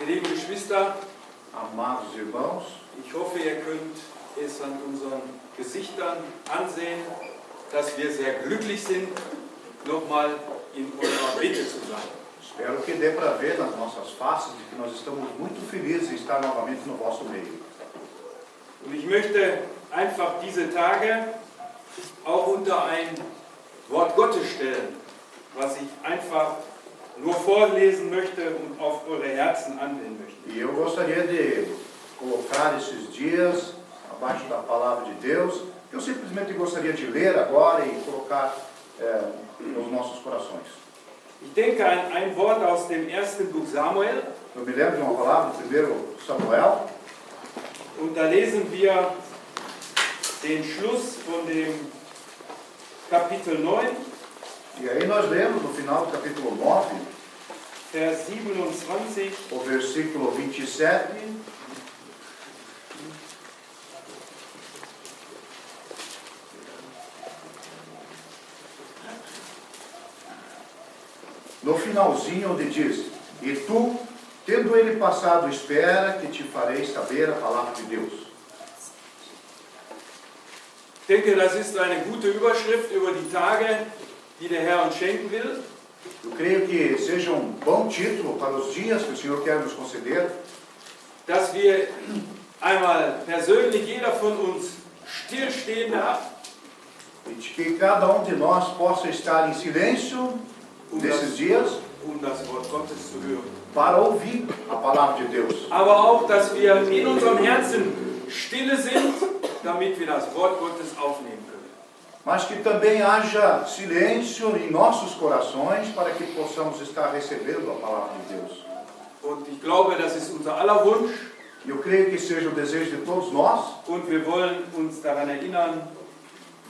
Liebe Geschwister, Amados irmãos, ich hoffe, ihr könnt es an unseren Gesichtern ansehen, dass wir sehr glücklich sind, nochmal in unserer Mitte zu sein. espero que dê para ver nas nossas faces de que nós estamos muito felizes em estar novamente no vosso meio. Und ich möchte einfach diese Tage auch unter ein Wort Gottes stellen, was ich einfach nur vorlesen möchte und auf eure Herzen anwenden möchte. E eu gostaria de colocar esses dias abaixo da palavra de Deus, que eu simplesmente gostaria de ler agora e colocar nos nossos corações. Ich denke an ein Wort aus dem ersten Buch Samuel, Eu me lembro de uma palavra do primeiro Samuel, und da lesen wir den Schluss von dem Kapitel 9, e aí nós lemos no final do capítulo 9, Vers 27, o versículo 27, no finalzinho onde diz: e tu, tendo ele passado, espera que te farei saber a palavra de Deus. Ich denke, das ist eine gute Überschrift über die Tage, die der Herr uns schenken will. Eu creio que seja um bom título para os dias que o Senhor quer nos conceder, Dass wir einmal persönlich, jeder von uns, stillstehen darf e de que cada um de nós possa estar em silêncio nesses dias um das Wort Gottes zu hören. para ouvir a palavra de Deus. Aber auch, dass wir in unserem Herzen stille sind, damit wir das Wort Gottes aufnehmen können. Mas que também haja silêncio em nossos corações para que possamos estar recebendo a palavra de Deus. Und ich glaube, das ist unser aller Wunsch. E eu creio que seja o desejo de todos nós. Und wir wollen uns daran erinnern,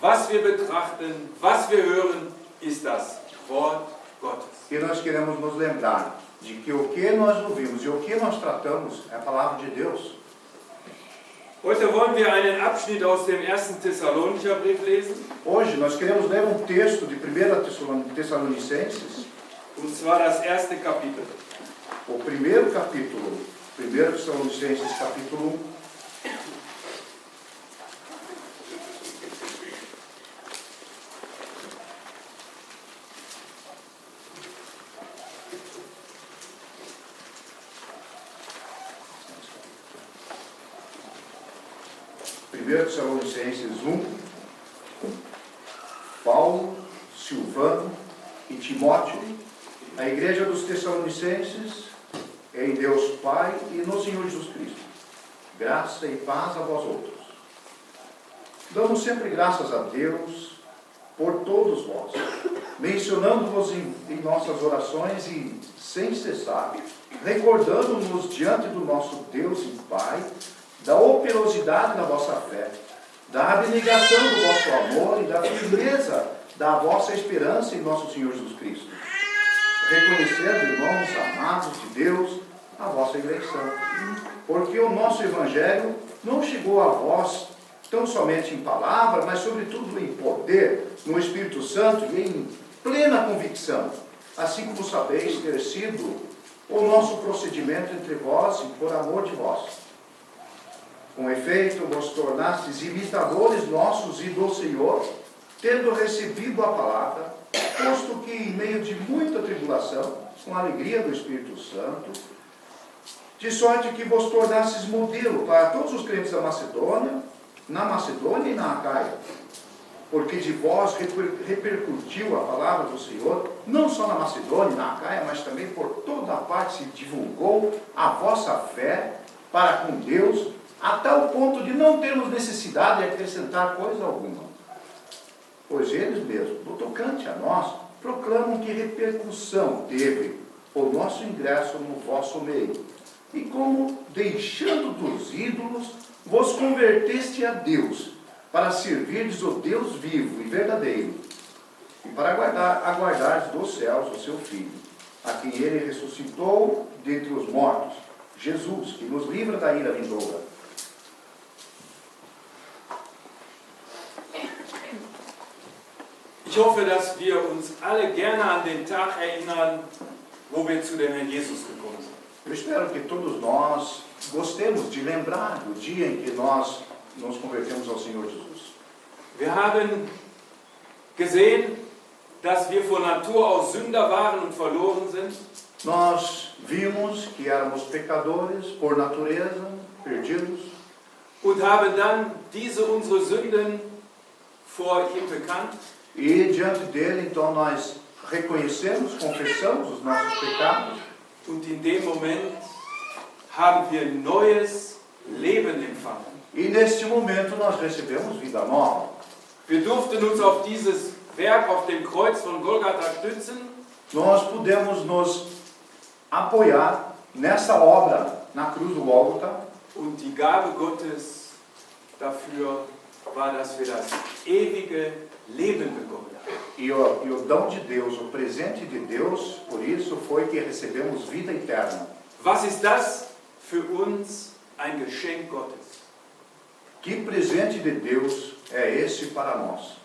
was wir betrachten, was wir hören, ist das Wort Gottes. E nós queremos nos lembrar de que o que nós ouvimos e o que nós tratamos é a palavra de Deus. Heute wollen wir einen Abschnitt aus dem 1. Thessalonicher Brief lesen. Hoje nós queremos ler um texto de 1 Tessalonicenses, Und zwar das erste Kapitel. o primeiro capítulo, 1 Tessalonicenses capítulo 1. Tessalonicenses 1, Paulo, Silvano e Timóteo, a igreja dos Tessalonicenses, em Deus Pai e no Senhor Jesus Cristo. Graça e paz a vós outros. Damos sempre graças a Deus por todos vós, mencionando-vos em nossas orações e sem cessar, recordando-nos diante do nosso Deus e Pai, da operosidade da vossa fé, da abnegação do vosso amor e da firmeza da vossa esperança em nosso Senhor Jesus Cristo. Reconhecendo, irmãos amados de Deus, a vossa eleição. Porque o nosso Evangelho não chegou a vós tão somente em palavra, mas sobretudo em poder, no Espírito Santo e em plena convicção, assim como sabeis ter sido o nosso procedimento entre vós e por amor de vós. Com efeito, vos tornastes imitadores nossos e do Senhor, tendo recebido a palavra, posto que em meio de muita tribulação, com a alegria do Espírito Santo, de sorte que vos tornastes modelo para todos os crentes da Macedônia, na Macedônia e na Acaia, porque de vós repercutiu a palavra do Senhor, não só na Macedônia e na Acaia, mas também por toda a parte se divulgou a vossa fé para com Deus, a tal ponto de não termos necessidade de acrescentar coisa alguma. Pois eles mesmos, no tocante a nós, proclamam que repercussão teve o nosso ingresso no vosso meio, e como, deixando dos ídolos, vos converteste a Deus, para servirdes o Deus vivo e verdadeiro, e para aguardardes dos céus o seu Filho, a quem ele ressuscitou dentre os mortos, Jesus, que nos livra da ira vindoura. Ich hoffe, dass wir uns alle gerne an den Tag erinnern, wo wir zu dem Herrn Jesus gekommen sind. Eu espero que todos nós gostemos de lembrar do dia em que nós nos convertemos ao Senhor Jesus. Wir haben gesehen, dass wir von Natur aus Sünder waren und verloren sind. Nós vimos que éramos pecadores por natureza, perdidos, Und haben dann diese unsere Sünden vor ihm bekannt. e diante dele, então, nós reconhecemos, confessamos os nossos pecados, Und in dem Moment haben wir neues Leben empfangen. e neste momento nós recebemos vida nova. Wir durften uns auf dieses Werk auf dem Kreuz von Golgatha stützen. Nós podemos nos apoiar nessa obra na cruz do Gólgota, Und die Gabe Gottes dafür war, dass wir das ewige Leben bekommen haben. e o dom de Deus, o presente de Deus, por isso foi que recebemos vida eterna. Was ist das für uns ein Geschenk Gottes? Que presente de Deus é esse para nós?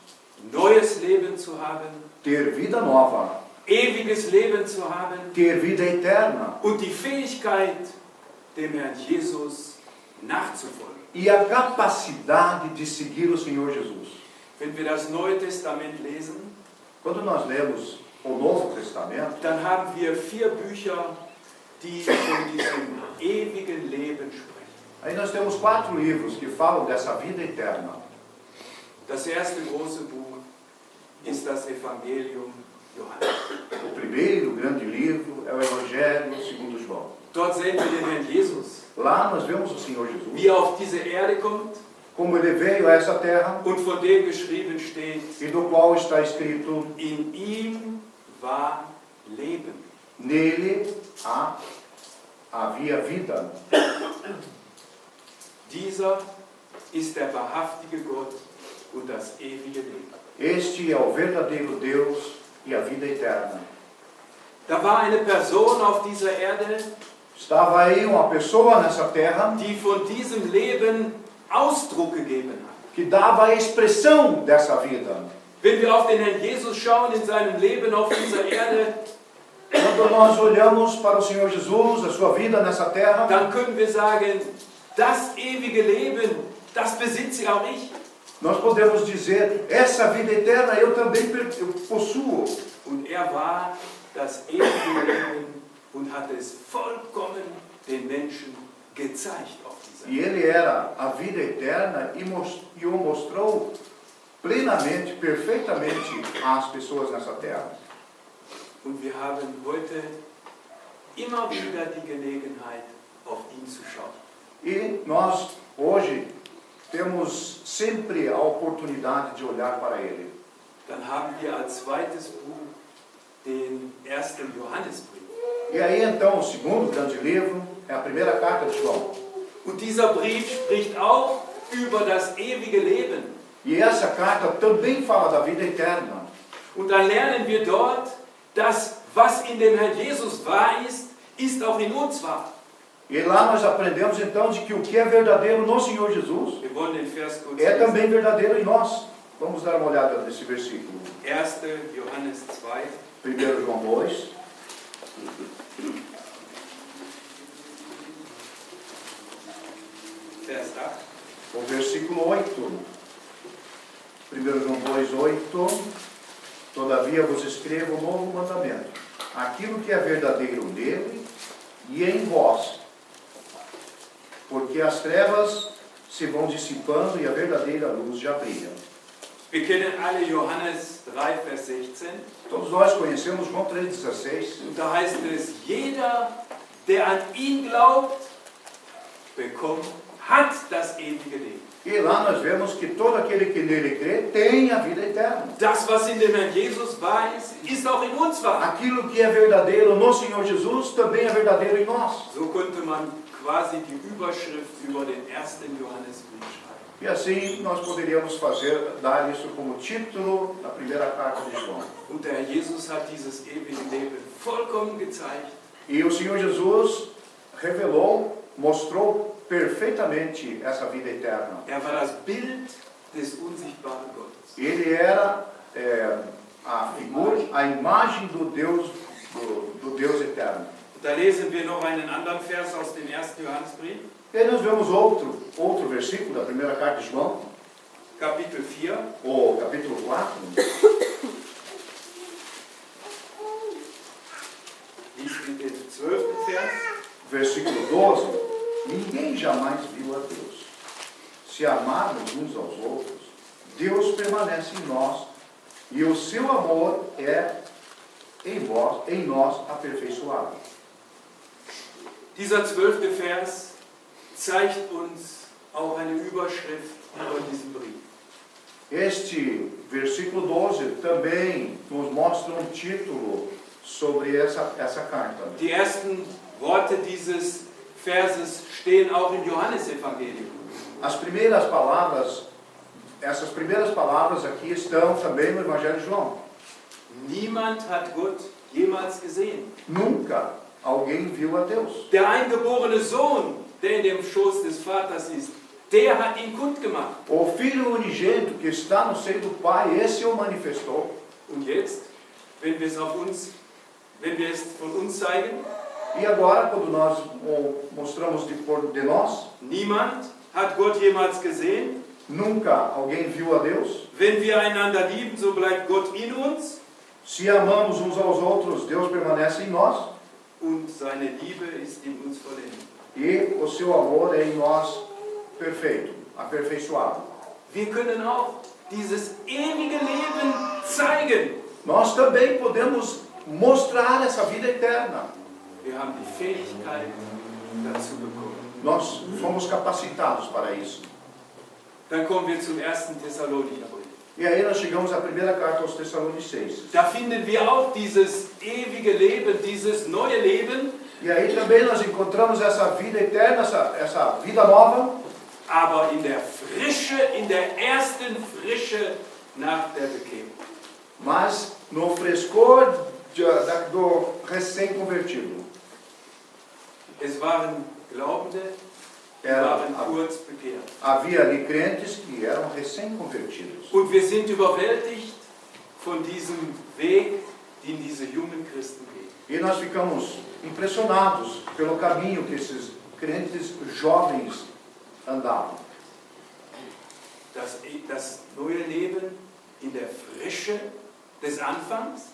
Neues Leben zu haben, Ter vida nova, ewiges Leben zu haben ter vida eterna und die Fähigkeit, dem Herrn Jesus nachzufolgen. e a capacidade de seguir o Senhor Jesus. Wenn wir das Neue Testament lesen, Quando nós lemos o Novo Testamento, dann haben wir 4 Bücher, die von diesem ewigen Leben sprechen. aí nós temos 4 livros que falam dessa vida eterna. Das erste große Buch ist das Evangelium Johannes. O primeiro grande livro é o Evangelho segundo João. Dort sehen wir den Herrn Jesus, Lá nós vemos o Senhor Jesus, wie er auf diese Erde kommt como ele veio a essa terra und von dem geschrieben steht, e do qual está escrito: in ihm war Leben. nele havia vida. Dieser ist der wahrhaftige Gott und das ewige Leben. Este é o verdadeiro Deus e a vida eterna. Da war eine Person auf dieser Erde, Estava aí uma pessoa nessa terra die von diesem Leben Ausdruck gegeben hat. que dava a expressão dessa vida. Wenn wir auf den Herrn Jesus schauen in seinem Leben auf dieser Erde, Quando nós olhamos para o Senhor Jesus, a sua vida nessa terra, dann können wir sagen, das ewige Leben, das besitze auch ich. nós podemos dizer: essa vida eterna eu também possuo. Und er war das ewige Leben und hat es vollkommen den Menschen gezeigt auf dieser E Erde. ele era a vida eterna e o mostrou plenamente, perfeitamente às pessoas nessa terra. Und wir haben heute immer wieder die Gelegenheit, auf ihn zu schauen. E nós, hoje, temos sempre a oportunidade de olhar para ele. Dann haben wir als zweites Buch den ersten Johannesbrief. E aí então, o segundo grande livro é a primeira carta de João. Und dieser Brief spricht auch über das ewige Leben. E essa carta também fala da vida eterna. Und dann lernen wir dort, dass was in dem Herrn Jesus wahr ist, ist auch in uns wahr. E lá nós aprendemos então de que o que é verdadeiro no Senhor Jesus Wir wollen den Vers kurz é lesen. também verdadeiro em nós. Vamos dar uma olhada nesse versículo. 1. Johannes 2, 1 João 2, Vers 8. o versículo 8. 1 João 2, 8. Todavia vos escrevo um novo mandamento: aquilo que é verdadeiro nele e em vós, porque as trevas se vão dissipando e a verdadeira luz já brilha. Wir kennen alle Johannes 3, Vers 16. Todos nós conhecemos João 3,16. Und da heißt es, jeder, der an ihn glaubt, bekommt, hat das ewige Leben. E lá nós vemos que todo aquele que nele crê tem a vida eterna. Das, was in dem Herrn Jesus wahr ist auch in uns wahr. Aquilo que é verdadeiro no Senhor Jesus também é verdadeiro em nós. So konnte man quasi die Überschrift über den ersten Johannesbrief schreiben. E assim nós poderíamos dar isso como título da primeira carta de João. Und der Herr Jesus hat dieses ewige Leben vollkommen gezeigt. E o Senhor Jesus revelou, mostrou perfeitamente essa vida eterna. Er war das Bild des unsichtbaren Gottes. Ele era a figura, a imagem do Deus eterno. Da lesen wir noch einen anderen Vers aus dem 1. Johannesbrief, E aí nós vemos outro versículo da primeira carta de João, Kapitel 4. o capítulo 4, Dies mit dem 12. Vers. versículo 12. Ninguém jamais viu a Deus. Se amarmos uns aos outros, Deus permanece em nós e o seu amor é em nós aperfeiçoado. Dieser 12. Vers zeigt uns auch eine Überschrift über diesen Brief. Este versículo 12 também nos mostra um título sobre essa carta. Die ersten Worte dieses Verses stehen auch im Johannesevangelium. Essas primeiras palavras aqui estão também no Evangelho de João. Niemand hat Gott jemals gesehen. Nunca alguém viu a Deus. Der eingeborene Sohn, der in dem Schoß des Vaters ist, der hat ihn kundgemacht. O Filho unigênito que está no seio do Pai, esse o manifestou. Und jetzt, wenn wir es von uns zeigen, E agora, quando nós mostramos de nós, niemand hat Gott jemals gesehen. nunca alguém viu a Deus. Wenn wir einander lieben, so bleibt Gott in uns Se amamos uns aos outros, Deus permanece em nós und seine Liebe ist in uns vollendet. e o seu amor é em nós perfeito, aperfeiçoado. Wir können auch dieses ewige Leben zeigen. Nós também podemos mostrar essa vida eterna. Wir haben die Fähigkeit dazu bekommen. Nós fomos capacitados para isso. Dann kommen wir zum 1. Thessalonicherbrief. E aí nós chegamos à primeira carta aos Tessalonicenses. Da finden wir auch dieses ewige Leben, dieses neue Leben, E aí também nós encontramos essa vida eterna, essa vida nova, aber in der Frische, in der ersten Frische nach der Bekehrung. mas no frescor do recém-convertido. Es waren Glaubende, die waren kurz bekehrt. Havia ali crentes que eram recém-convertidos. Und wir sind überwältigt von diesem Weg, den diese jungen Christen gehen. E nós ficamos impressionados pelo caminho que esses crentes jovens andavam. Das neue Leben in der Frische des Anfangs.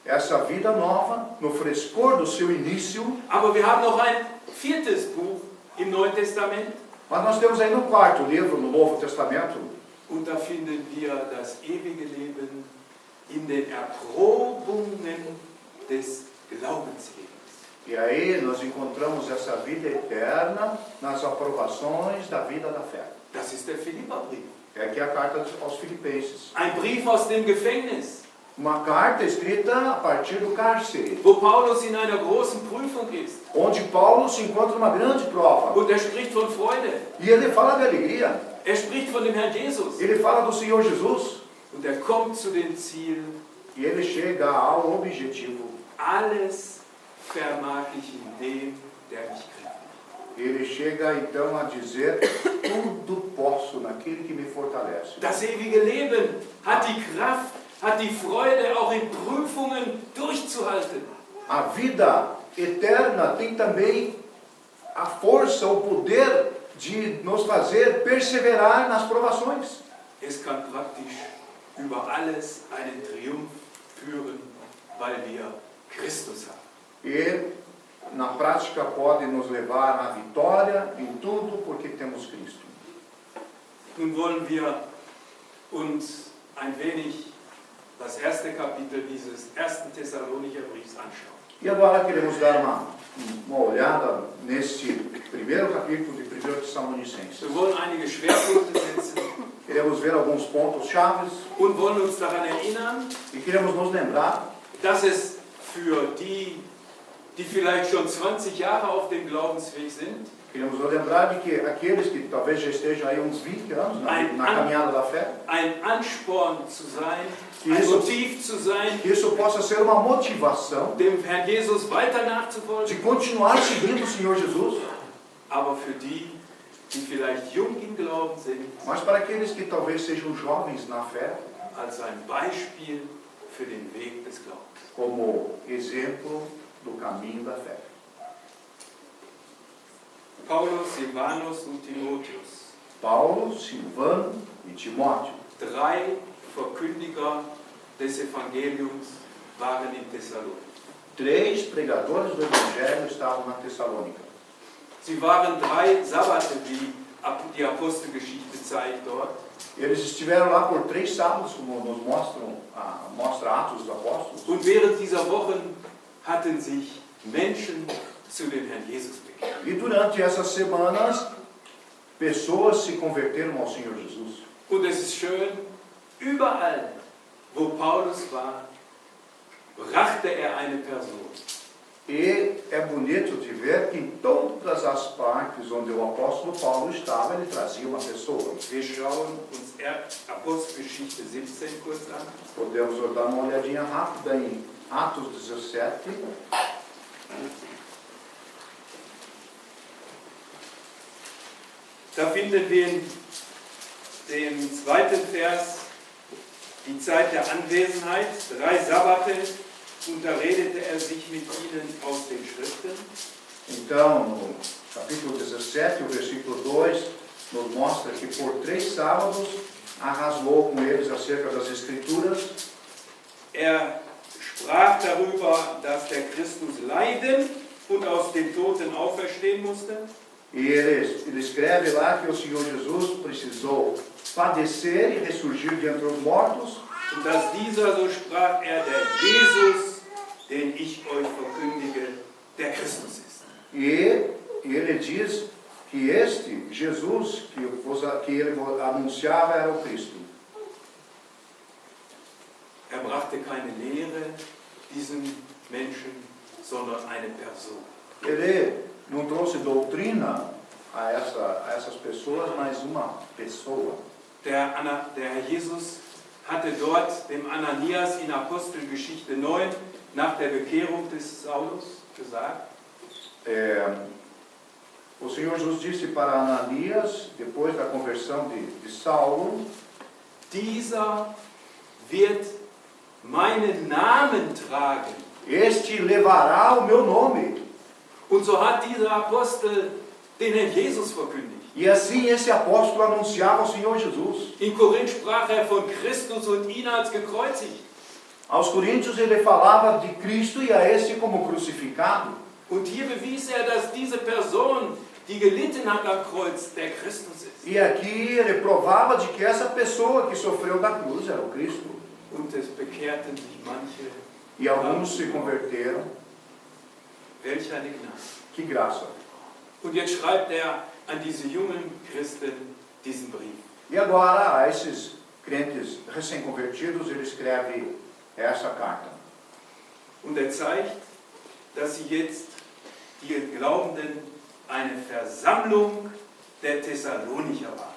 Essa vida nova, no frescor do seu início. Aber wir haben noch ein 4. Buch im Neuen Testament. Mas nós temos aí no quarto livro, no Novo Testamento, Und da finden wir das ewige Leben in den Erprobungen des Glaubenslebens. e aí nós encontramos essa vida eterna nas aprovações da vida da fé. Das ist der Philipperbrief. É aqui a carta aos Filipenses. Ein Brief aus dem Gefängnis, Uma carta escrita a partir do cárcere, wo Paulus in einer großen Prüfung ist. onde Paulo se encontra numa grande prova. Und er spricht von Freude. E ele fala de alegria, Er spricht von dem Herrn Jesus. ele fala do Senhor Jesus, Und er kommt zu dem Ziel, e ele chega ao objetivo. alles vermag ich in dem, der mich kräftigt. Ele chega então a dizer, tudo posso naquele que me fortalece. Das ewige Leben hat die Kraft, hat die Freude, auch in Prüfungen durchzuhalten. A vida eterna tem também a força, o poder de nos fazer perseverar nas provações. Es kann praktisch über alles einen Triumph führen, weil wir Christus haben. E na prática pode nos levar à vitória em tudo porque temos Cristo. Nun wollen wir uns ein wenig das erste Kapitel dieses 1. Thessalonicher Briefs anschauen. E agora queremos dar uma olhada neste primeiro capítulo de 1 Tessalonicenses. Wir wollen einige Schwerpunkte setzen Queremos ver alguns pontos chaves und wollen uns daran erinnern, e queremos nos lembrar dass es für die vielleicht schon 20 Jahre auf dem Glaubensweg sind, Queremos lembrar de que aqueles que talvez já estejam aí uns 20 anos na caminhada da fé, ein Ansporn zu sein, ein Jesus. Motiv zu sein, que isso possa ser uma motivação dem Herrn Jesus weiter nachzufolgen, de continuar seguindo o Senhor Jesus, aber für die vielleicht jung im Glauben sind, mas para aqueles que talvez sejam jovens na fé, als ein Beispiel für den Weg des Glaubens. como exemplo do caminho da fé. Paulus, Silvanus und Timotheus. Paulo, Silvano e Timóteo. 3 Verkündiger des Evangeliums waren in Thessalonich. 3 pregadores do Evangelho estavam na Tessalônica. Sie waren 3 Sabbate, wie die Apostelgeschichte zeigt dort. Eles estiveram lá por 3 sábados, como nos mostra Atos dos Apóstolos. Und während dieser Wochen hatten sich Menschen zu dem Herrn Jesus bekehrt. E durante essas semanas, pessoas se converteram ao Senhor Jesus. Und es ist schön, überall, wo Paulus war, brachte er eine Person. E é bonito de ver que em todas as partes onde o apóstolo Paulo estava, ele trazia uma pessoa. Wir schauen uns Apostelgeschichte 17 kurz an. Podemos dar uma olhadinha rápida em Atos 17. Da finden wir in dem 2. Vers die Zeit der Anwesenheit, 3 Sabbate, und da redete er sich mit ihnen aus den Schriften. Então, no capítulo 17, o versículo 2, nos mostra que por 3 sábados arrasou com eles acerca das Escrituras. Er sprach darüber, dass der Christus leiden und aus den Toten auferstehen musste. E ele escreve lá que o Senhor Jesus precisou padecer e ressurgir de entre os mortos. Und dass dieser, so sprach er, der Jesus, den ich euch verkündige, der Christus ist. E ele diz que este Jesus que ele anunciava era o Cristo. Er brachte keine Lehre diesen Menschen, sondern eine Person. Ele não trouxe doutrina a essas pessoas, mas uma pessoa. Der Herr Jesus hatte dort dem Ananias in Apostelgeschichte 9 nach der Bekehrung des Saulus gesagt. O Senhor Jesus disse para Ananias, depois da conversão de Saulo, dieser wird meinen Namen tragen. este levará o meu nome. Und so hat dieser Apostel den Herrn Jesus verkündigt. E assim esse apóstolo anunciava o Senhor Jesus. In Korinth sprach er von Christus und ihn als gekreuzigt. Aos coríntios ele falava de Cristo e a este como crucificado. Und hier bewies er, dass diese Person, die gelitten hat am Kreuz, der Christus ist. E aqui ele provava de que essa pessoa que sofreu da cruz era o Cristo. Und es bekehrten sich manche. E alguns se converteram. Welch eine Gnade. Que graça. Und jetzt schreibt er an diese jungen Christen diesen Brief. E agora, a esses crentes recém-convertidos, ele escreve essa carta. Und er zeigt, dass sie jetzt, die Glaubenden, eine Versammlung der Thessalonicher waren.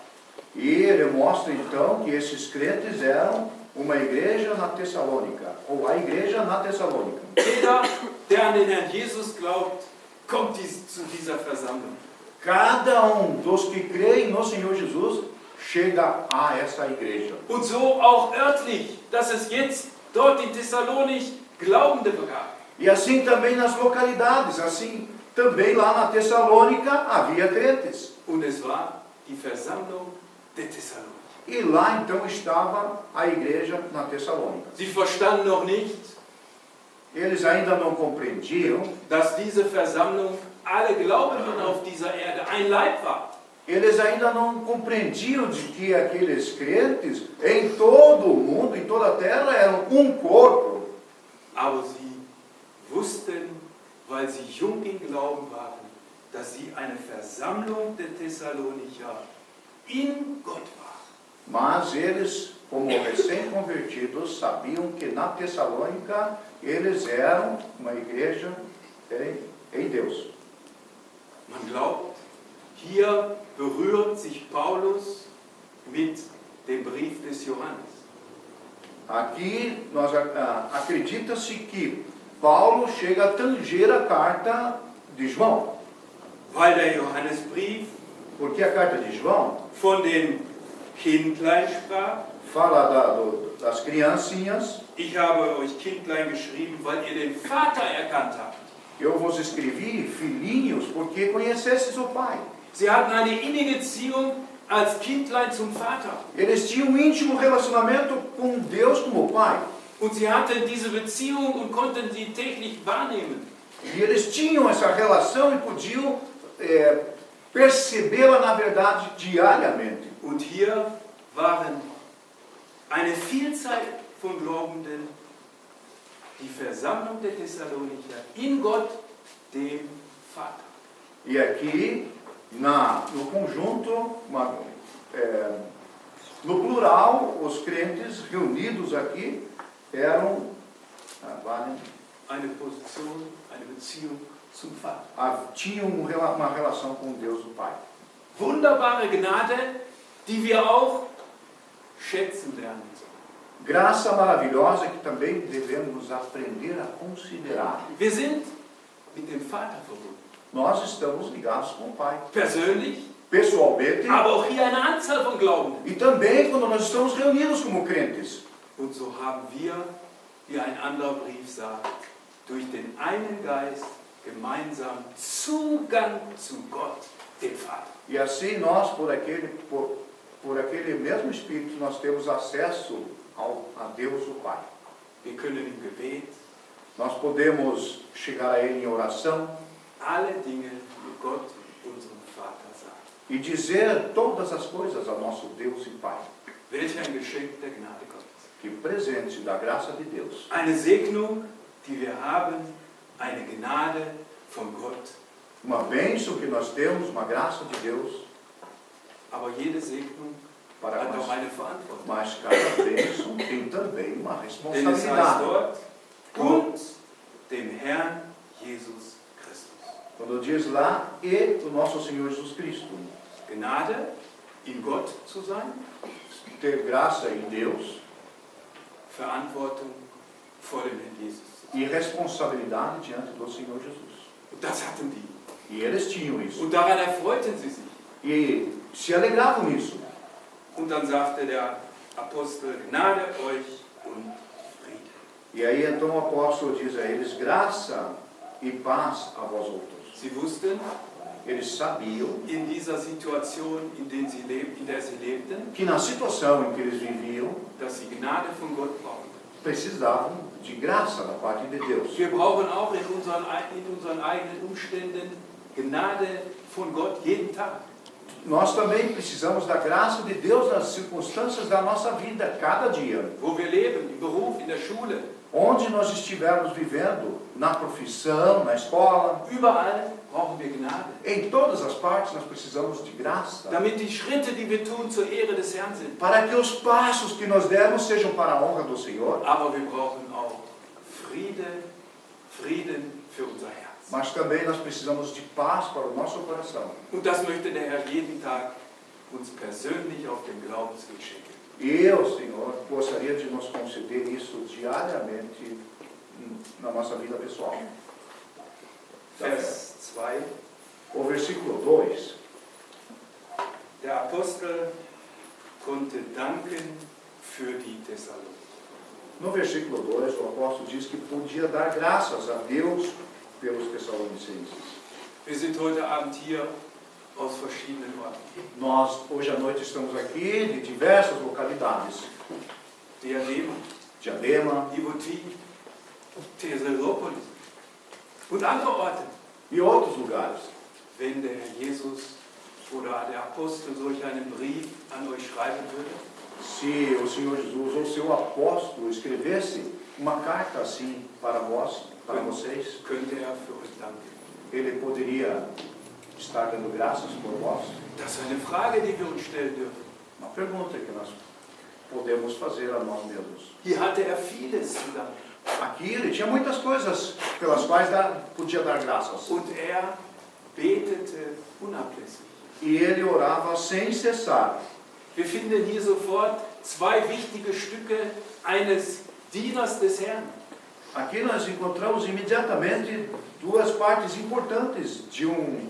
E ele mostra então que esses crentes eram uma igreja na Tessalônica, ou a igreja na Tessalônica. Jeder, der an den Herrn Jesus glaubt, kommt zu dieser Versammlung. Cada dos que creem no Senhor Jesus chega a essa igreja. Und so auch örtlich, dass es jetzt dort in Thessalonich Glaubende gab. E assim também nas localidades, assim também lá na Tessalônica havia crentes. Und es war die Versammlung der Thessalonicher. E lá então estava a igreja na Tessalônica. Sie verstanden noch nicht, Eles ainda não compreendiam, dass diese Versammlung alle Glaubenden auf dieser Erde ein Leib war. eles ainda não compreendiam de que aqueles crentes em todo o mundo, em toda a terra, eram um corpo. Aber sie wussten, weil sie jung im Glauben waren, dass sie eine Versammlung der Thessalonicher in Gott waren. Mas eles, como recém-convertidos, sabiam que na Tessalônica eles eram uma igreja em Deus. Man glaubt, hier berührt sich Paulus mit dem Brief des Johannes. Aqui acredita-se que Paulo chega a tanger a carta de João. Weil der Johannesbrief Porque a carta de João von den Kindlein sprach. fala das criancinhas. Ich habe euch Kindlein geschrieben, weil ihr den Vater erkannt habt. Eu vos escrevi, filhinhos, porque conhecestes o Pai. Sie hatten eine innige Beziehung als Kindlein zum Vater. Eles tinham um íntimo relacionamento com Deus como Pai. Und sie hatten diese Beziehung und konnten sie täglich wahrnehmen. E eles tinham essa relação e podiam percebê-la, na verdade, diariamente. Und hier waren eine Vielzahl von Glaubenden, die Versammlung der Thessalonicher in Gott, dem Vater. E aqui, no conjunto, no plural, os crentes reunidos aqui eram Eine Position, eine Beziehung zum Vater. tinham uma relação com Deus o Pai. Wunderbare Gnade, die wir auch schätzen lernen sollen. Graça maravilhosa que também devemos aprender a considerar. Wir sind mit dem Vater verbunden. Nós estamos ligados com o Pai. Persönlich, Pessoalmente, aber auch hier eine Anzahl von Glaubenden. e também quando nós estamos reunidos como crentes. Und so haben wir, wie ein anderer Brief sagt, durch den einen Geist gemeinsam Zugang zu Gott, dem Vater. E assim nós, por aquele mesmo Espírito, nós temos acesso a Deus o Pai. Wir können im Gebet Nós podemos chegar a Ele em oração alle Dinge mit Gott, unserem Vater, sagen. e dizer todas as coisas ao nosso Deus e Pai. Welch ein Geschenk der Gnade Gottes. Que presente da graça de Deus. Eine Segnung, die wir haben, eine Gnade von Gott. Uma bênção que nós temos, uma graça de Deus, Aber jede Segnung para hat auch nós. eine Verantwortung. Mas cada bênção tem também uma Denn es heißt responsabilidade. dort, und dem Herrn Jesus Christus. Quando diz lá, e o nosso Senhor Jesus Cristo. Gnade, in Gott zu sein, Ter graça em Deus Verantwortung vor dem Herrn Jesus. e responsabilidade diante do Senhor Jesus. Und das hatten die. E eles tinham isso. Und daran erfreuten sie sich. E se alegravam nisso. Und dann sagte der Apostel, Gnade euch und Friede. E aí então o apóstolo diz a eles, graça e paz a vós outros. Sie wussten, Eles sabiam in dieser Situation, in der sie lebten, que na situação em que eles viviam, dass sie Gnade von Gott brauchen. precisavam de graça da parte de Deus. Wir brauchen auch in unseren eigenen Umständen Gnade von Gott jeden Tag. Nós também precisamos da graça de Deus nas circunstâncias da nossa vida, cada dia. Wo wir leben, im Beruf, in der Schule, Onde nós estivermos vivendo, na profissão, na escola, überall brauchen wir Gnade. em todas as partes nós precisamos de graça. Damit die Schritte, die wir tun, zur Ehre des Herrn sind. Para que os passos que nós dermos sejam para a honra do Senhor, Aber wir brauchen auch Frieden für unser Herz. mas também nós precisamos de paz para o nosso coração. Und das möchte der Herr jeden Tag uns persönlich auf dem Glaubensweg schenken. E eu, Senhor, gostaria de nos conceder isso diariamente na nossa vida pessoal. Vers 2. O versículo 2, Der Apostel konnte danken für die Thessalonicher. no versículo 2, o apóstolo diz que podia dar graças a Deus pelos Tessalonicenses. Wir sind heute Abend hier aus verschiedenen Orten. Nós, hoje à noite, estamos aqui de diversas localidades. Diadema, Diadema Ivoti, Thessalonich und andere Orte. e outros lugares. Wenn der Herr Jesus oder der Apostel solch einen Brief an euch schreiben würde, Se o Senhor Jesus ou seu apóstolo escrevesse uma carta assim para vós, para vocês, könnte er für euch danken. ele poderia estar dando graças por vós. Das ist eine Frage, die wir uns stellen dürfen. Uma pergunta que nós podemos fazer a nós mesmos. Hier hatte er vieles zu danken. Aqui ele tinha muitas coisas pelas quais podia dar graças. Und er betete unablässig. E ele orava sem cessar. Wir finden hier sofort zwei wichtige Stücke eines Dieners des Herrn. Aqui nós encontramos imediatamente duas partes importantes de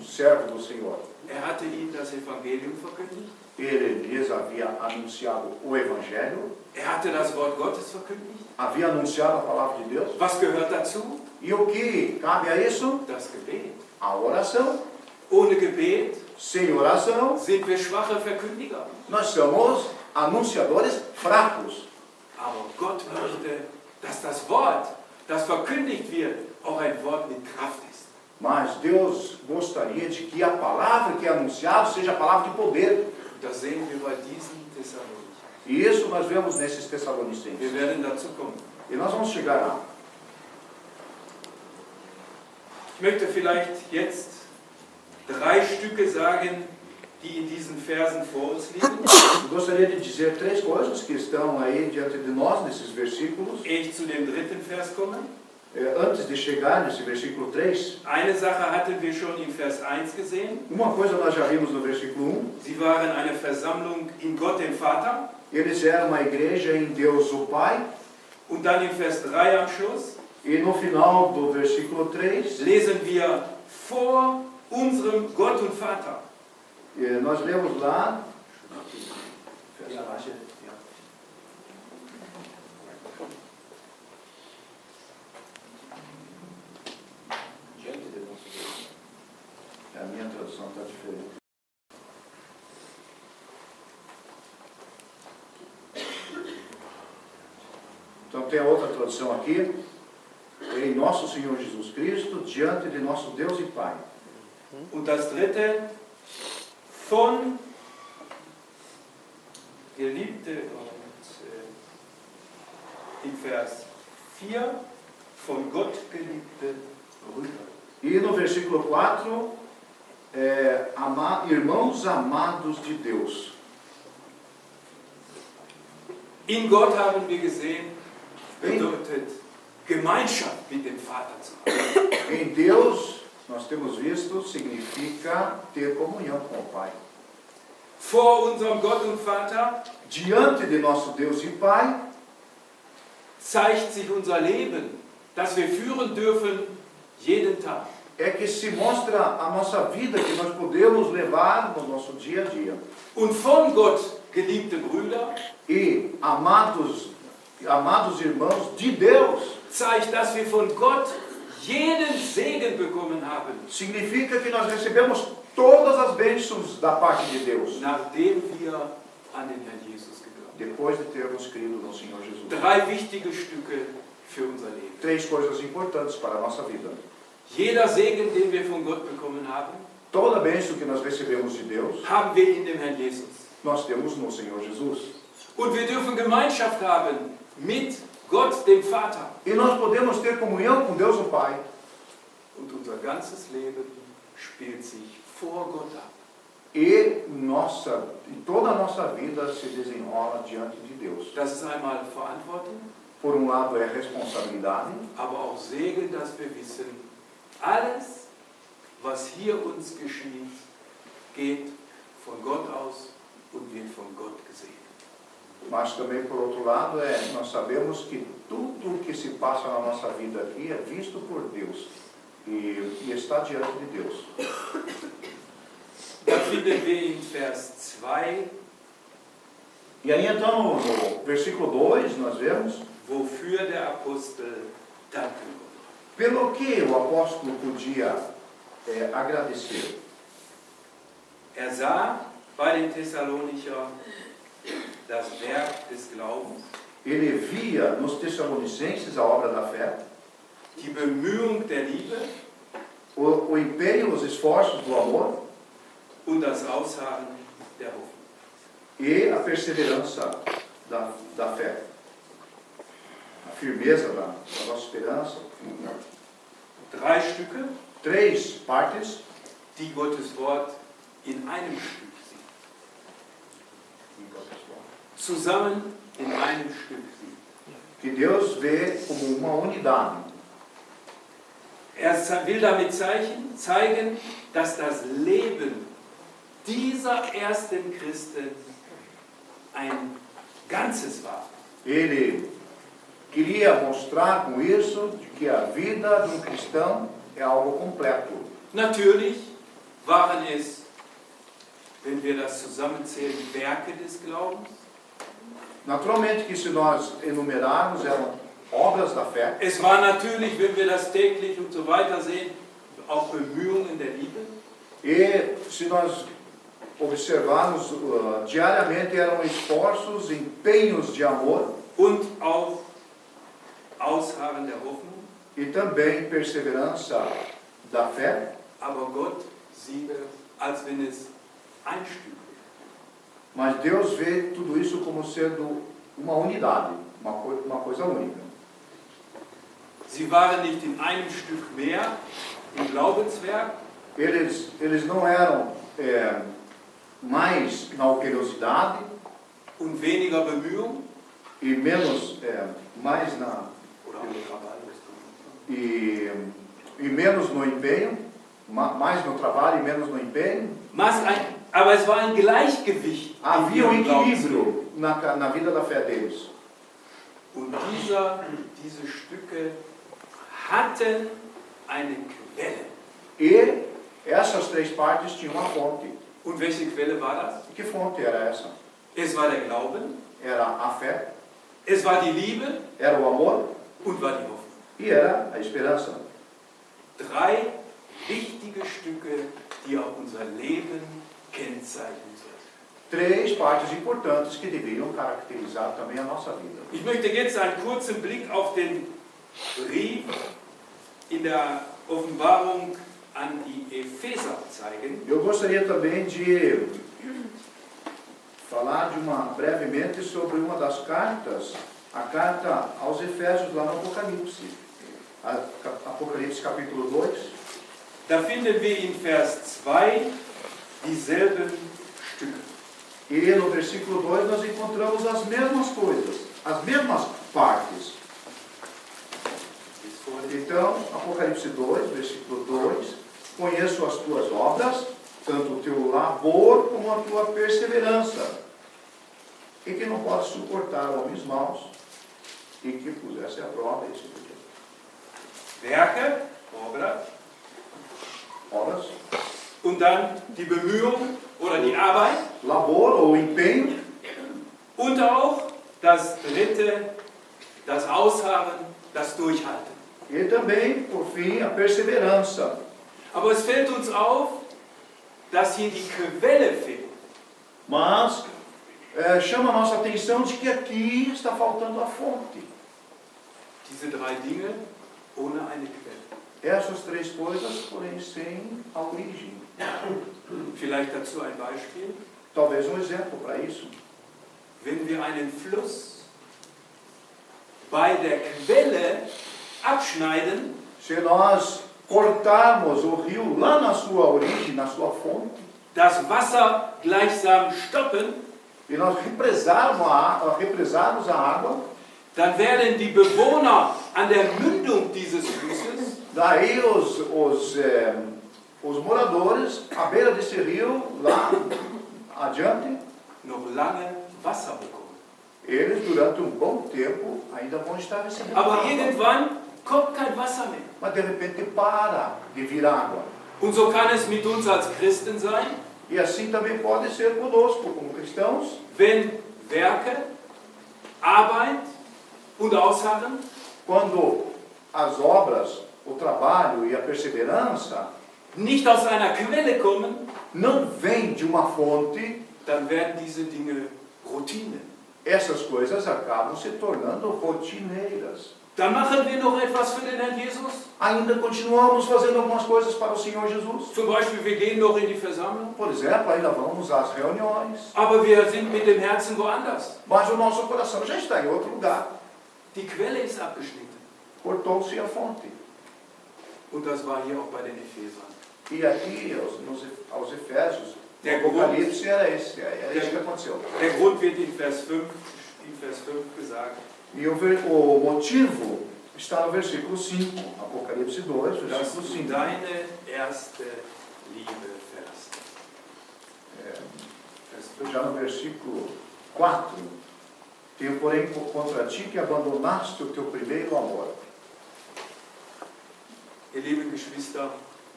servo do Senhor. Hatte ihnen das Evangelium verkündigt. Ele lhes havia anunciado o Evangelho, Hatte das Wort Gottes verkündigt. havia anunciado a palavra de Deus. Was gehört dazu? E o que cabe a isso? Das Gebet. A oração. Ohne Gebet Sem oração, sind wir schwache Verkündiger. nós somos anunciadores fracos. Aber Gott möchte, dass das Wort, das verkündigt wird, auch ein Wort mit Kraft ist. Mas Deus gostaria de que a palavra que é anunciada seja a palavra de poder. Das sehen wir bei diesen Thessalonicher. E isso nós vemos nesses Wir Tessalonicenses. werden dazu kommen. E nós vamos chegar lá. Ich möchte vielleicht jetzt 3 Stücke sagen, die in diesen Versen vor uns liegen, Eu gostaria de dizer 3 coisas que estão aí diante de nós nesses versículos. ehe ich zu dem 3. Vers komme. Antes de chegar nesse versículo 3, Eine Sache hatten wir schon in Vers 1 gesehen. uma coisa nós já vimos no versículo 1. Sie waren eine Versammlung in Gott dem Vater. Eles eram uma igreja em Deus o Pai. Und dann in Vers 3 am Schluss E no final do versículo 3, lesen wir vor unserem Gott und Vater. nós lemos lá. A minha tradução está diferente. Então tem a outra tradução aqui. Em nosso Senhor Jesus Cristo, diante de nosso Deus e Pai. Und das 3. von Geliebte und in Vers 4 von Gott geliebte Brüder. E no versículo 4, irmãos amados de Deus. In Gott haben wir gesehen, bedeutet Gemeinschaft mit dem Vater zu haben. Em Deus, nós temos visto, significa ter comunhão com o Pai. Vor unserem Gott und Vater Diante de nosso Deus e Pai, zeigt sich unser Leben, das wir führen dürfen, jeden Tag. é que se mostra a nossa vida que nós podemos levar no nosso dia a dia. Und von Gott geliebte Brüder E, amados irmãos de Deus, zeigt, dass wir von Gott jeden Segen bekommen haben, significa que nós recebemos todas as bênçãos da parte de Deus, nachdem wir an den Herrn Jesus geglaubt haben. depois de termos crido no Senhor Jesus. 3 wichtige Stücke für unser Leben. 3 coisas importantes para a nossa vida. Jeder Segen, den wir von Gott bekommen haben, Toda bênção que nós recebemos de Deus, haben wir in dem Herrn Jesus. nós temos no Senhor Jesus. Und wir dürfen Gemeinschaft haben mit Gott, dem Vater. E nós podemos ter comunhão com Deus o Pai. Und unser ganzes Leben spielt sich vor Gott ab. E toda a nossa vida se desenrola diante de Deus. Das ist einmal Verantwortung, Por um lado é responsabilidade, aber auch Segen, dass wir wissen, alles, was hier uns geschieht, geht von Gott aus und wird von Gott gesehen. mas também por outro lado nós sabemos que tudo o que se passa na nossa vida aqui é visto por Deus e está diante de Deus. Da finden wir in Vers 2, E aí então no versículo 2 nós vemos wofür der Apostel danken wollte. pelo que o apóstolo podia agradecer. Sah bei den Thessalonicher das Werk des Glaubens, Ele via nos Tessalonicenses a obra da fé, die Bemühung der Liebe o empenho, os esforços do amor und das Ausharren der Hoffnung. e a perseverança da fé, a firmeza da nossa esperança. 3 Stücke, 3 partes die Gottes Wort in einem Stück sieht. Zusammen in einem Stück sieht. que Deus vê como uma unidade. Will damit zeigen, dass das Leben dieser ersten Christen ein Ganzes war. Ele queria mostrar com isso de que a vida de um cristão é algo completo. Natürlich waren es, wenn wir das zusammenzählen, Werke des Glaubens. Naturalmente que se nós enumerarmos eram obras da fé. Es war natürlich, wenn wir das täglich und so weiter sehen, auch Bemühungen der Liebe. E se nós observarmos diariamente eram esforços, empenhos de amor Und auch Ausharren der Hoffnung. e também perseverança da fé. Aber Gott sieht es, als wenn es ein Stück wäre. Mas Deus vê tudo isso como sendo uma unidade, uma coisa única. Sie waren nicht in einem Stück mehr im Glaubenswerk, Eles não eram mais na operosidade und weniger Bemühung. e menos mais Oder am Travail. e menos no empenho, mais no trabalho e menos no empenho. Aber es war ein Gleichgewicht. in Havia ihrem Glaubensweg. equilíbrio na vida da fé deles. Und diese Stücke hatten eine Quelle. E essas três partes tinham uma fonte. Und welche Quelle war das? E que fonte era essa? Es war der Glauben, Era a fé, es war die Liebe era o amor und war die Hoffnung. e era a esperança. 3 wichtige Stücke, die auch unser Leben kennzeichnen sollten. Três partes importantes que deveriam caracterizar também a nossa vida. Ich möchte jetzt einen kurzen Blick auf den Brief in der Offenbarung an die Epheser zeigen. Eu gostaria também de falar brevemente sobre uma das cartas, a carta aos Efésios lá no Apocalipse. Apocalipse capítulo 2. Da finden wir in Vers 2 dieselben Stücke. E no versículo 2 nós encontramos as mesmas coisas, as mesmas partes. Então, Apocalipse 2, versículo 2, conheço as tuas obras, tanto o teu labor como a tua perseverança, e que não podes suportar homens maus, e que pusesse à prova esse pedido. Werke, Obras, und dann die Bemühung oder die Arbeit labor ou empenho, und auch das dritte, das Ausharren, das Durchhalten. e também, por fim, a perseverança. Aber es fällt uns auf, dass hier die Quelle fehlt. Mas chama a nossa atenção de que aqui está faltando a fonte. Diese 3 Dinge ohne eine Quelle. Essas três coisas, porém, sem a origem. Vielleicht dazu ein Beispiel. Talvez exemplo para isso. Wenn wir einen Fluss bei der Quelle abschneiden, Se nós cortarmos o rio lá na sua origem, na sua fonte, das Wasser gleichsam stoppen, e nós represarmos a água, dann werden die Bewohner an der Mündung dieses Flusses daí os moradores, à beira desse rio, lá adiante, noch lange Wasser bekommen. eles durante um bom tempo ainda vão estar recebendo Aber água. irgendwann kommt kein Wasser mehr. Mas de repente para de vir água. Und so kann es mit uns als Christen sein, E assim também pode ser conosco, como cristãos, wenn Werke, Arbeit und Ausharren quando as obras, o trabalho e a perseverança nicht aus einer Quelle kommen, não vêm de uma fonte, dann werden diese Dinge Routine. essas coisas acabam se tornando rotineiras. Dann machen wir noch etwas für den Herrn Jesus. Ainda continuamos fazendo algumas coisas para o Senhor Jesus. Zum Beispiel, wir gehen noch in die Versammlung, Por exemplo, ainda vamos às reuniões, aber wir sind mit dem Herzen woanders. mas o nosso coração já está em outro lugar. Die Quelle ist abgeschnitten. Cortou-se a fonte. Und das war hier auch bei den Ephesern. E aqui, aos Efésios, Der o Apocalipse era isso que aconteceu. Der Grund wird in Vers 5 gesagt. E o motivo está no versículo 5, Apocalipse 2, Das versículo du 5. deine erste Liebe verlässt. Vers 5. Já no versículo 4, Tenho, porém, contra ti que abandonaste o teu primeiro amor. Ihr lieben Geschwister,